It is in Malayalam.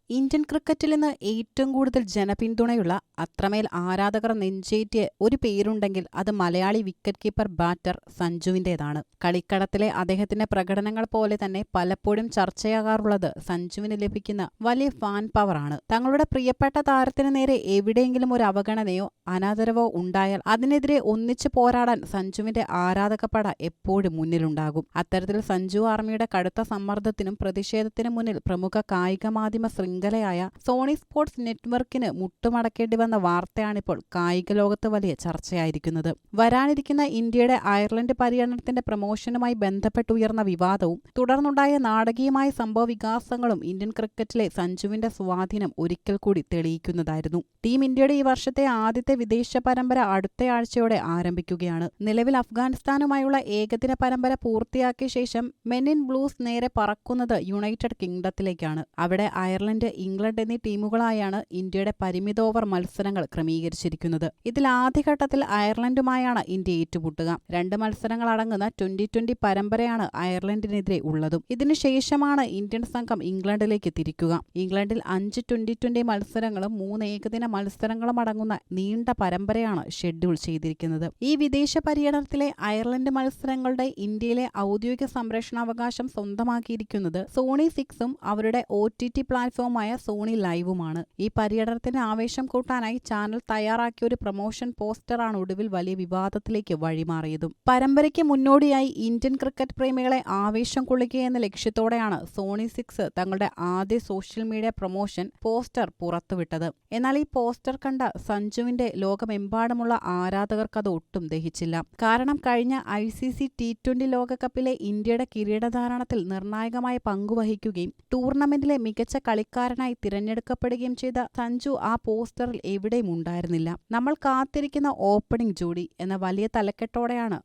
ഇന്ത്യൻ ക്രിക്കറ്റിൽ നിന്ന് ഏറ്റവും കൂടുതൽ ജനപിന്തുണയുള്ള അത്രമേൽ ആരാധകർ നെഞ്ചേറ്റിയ ഒരു പേരുണ്ടെങ്കിൽ അത് മലയാളി വിക്കറ്റ് കീപ്പർ ബാറ്റർ സഞ്ജുവിൻ്റേതാണ്. കളിക്കളത്തിലെ അദ്ദേഹത്തിന്റെ പ്രകടനങ്ങൾ പോലെ തന്നെ പലപ്പോഴും ചർച്ചയാകാറുള്ളത് സഞ്ജുവിന് ലഭിക്കുന്ന വലിയ ഫാൻ പവറാണ്. തങ്ങളുടെ പ്രിയപ്പെട്ട താരത്തിന് നേരെ എവിടെയെങ്കിലും ഒരു അവഗണനയോ അനാദരവോ ഉണ്ടായാൽ അതിനെതിരെ ഒന്നിച്ചു പോരാടാൻ സഞ്ജുവിന്റെ ആരാധകപ്പട എപ്പോഴും മുന്നിലുണ്ടാകും. അത്തരത്തിൽ സഞ്ജു ആർമിയുടെ കടുത്ത സമ്മർദ്ദത്തിനും പ്രതിഷേധത്തിനും മുന്നിൽ പ്രമുഖ കായിക മാധ്യമ ശൃംഖലയായ സോണി സ്പോർട്സ് നെറ്റ്വർക്കിന് മുട്ടുമടക്കേണ്ടി വന്ന വാർത്തയാണിപ്പോൾ കായിക ലോകത്ത് വലിയ ചർച്ചയായിരിക്കുന്നത്. വരാനിരിക്കുന്ന ഇന്ത്യയുടെ അയർലൻഡ് പര്യടനത്തിന്റെ പ്രമോഷനുമായി ബന്ധപ്പെട്ടുയർന്ന വിവാദവും തുടർന്നുണ്ടായ നാടകീയമായ സംഭവ വികാസങ്ങളും ഇന്ത്യൻ ക്രിക്കറ്റിലെ സഞ്ജുവിന്റെ സ്വാധീനം ഒരിക്കൽ കൂടി തെളിയിക്കുന്നതായിരുന്നു. ടീം ഇന്ത്യയുടെ ഈ വർഷത്തെ ആദ്യത്തെ വിദേശ പരമ്പര അടുത്തയാഴ്ചയോടെ ആരംഭിക്കുകയാണ്. നിലവിൽ അഫ്ഗാനിസ്ഥാനുമായുള്ള ഏകദിന പരമ്പര പൂർത്തിയാക്കിയ ശേഷം മെൻ ഇൻ ബ്ലൂസ് നേരെ പറക്കുന്നത് യുണൈറ്റഡ് കിങ്ഡത്തിലേക്കാണ്. അവിടെ അയർലൻഡ്, ഇംഗ്ലണ്ട് എന്നീ ടീമുകളായാണ് ഇന്ത്യയുടെ പരിമിത ഓവർ മത്സരങ്ങൾ ക്രമീകരിച്ചിരിക്കുന്നത്. ഇതിൽ ആദ്യഘട്ടത്തിൽ അയർലൻഡുമായാണ് ഇന്ത്യ ഏറ്റുമുട്ടുക. 2 മത്സരങ്ങൾ അടങ്ങുന്ന 2020 പരമ്പരയാണ് അയർലൻഡിനെതിരെ ഉള്ളതും. ഇതിനുശേഷമാണ് ഇന്ത്യൻ സംഘം ഇംഗ്ലണ്ടിലേക്ക് തിരിക്കുക. ഇംഗ്ലണ്ടിൽ 5 2020 മത്സരങ്ങളും 3 ഏകദിന മത്സരങ്ങളും അടങ്ങുന്ന നീണ്ട പരമ്പരയാണ് ഷെഡ്യൂൾ ചെയ്തിരിക്കുന്നത്. ഈ വിദേശ പര്യടനത്തിലെ അയർലൻഡ് മത്സരങ്ങളുടെ ഇന്ത്യയിലെ ഔദ്യോഗിക സംപ്രേഷണാവകാശം സ്വന്തമാക്കിയിരിക്കുന്നത് സോണി 6ഉം അവരുടെ OTT പ്ലാറ്റ്ഫോമായ സോണി ലൈവുമാണ്. ഈ പര്യടനത്തിന് ആവേശം കൂട്ടാനായി ചാനൽ തയ്യാറാക്കിയ ഒരു പ്രൊമോഷൻ പോസ്റ്ററാണ് ഒടുവിൽ വലിയ വിവാദത്തിലേക്ക് വഴിമാറിയതും. പരമ്പരയ്ക്ക് മുന്നോടിയായി ഇന്ത്യൻ ക്രിക്കറ്റ് പ്രേമികളെ ആവേശം കൊള്ളിക്കുക എന്ന ലക്ഷ്യത്തോടെയാണ് സോണി 6 തങ്ങളുടെ ആദ്യ സോഷ്യൽ മീഡിയ പ്രൊമോഷൻ പോസ്റ്റർ പുറത്തുവിട്ടത്. എന്നാൽ ഈ പോസ്റ്റർ കണ്ട സഞ്ജുവിന്റെ ലോകമെമ്പാടുമുള്ള ആരാധകർക്ക് അത് ഒട്ടും ദഹിച്ചില്ല. കാരണം കഴിഞ്ഞ ICC T20 ലോകകപ്പിലെ ഇന്ത്യയുടെ കിരീടധാരണത്തിൽ നിർണായകമായ പങ്കുവഹിക്കുകയും ടൂർണമെന്റിലെ മികച്ച കളിക്കാരനായി തിരഞ്ഞെടുക്കപ്പെടുകയും ചെയ്ത സഞ്ജു ആ പോസ്റ്ററിൽ എവിടെയും ഉണ്ടായിരുന്നില്ല. നമ്മൾ കാത്തിരിക്കുന്ന ഓപ്പണിംഗ് ജോഡി എന്ന വലിയ തലക്കെട്ടോടെയാണ്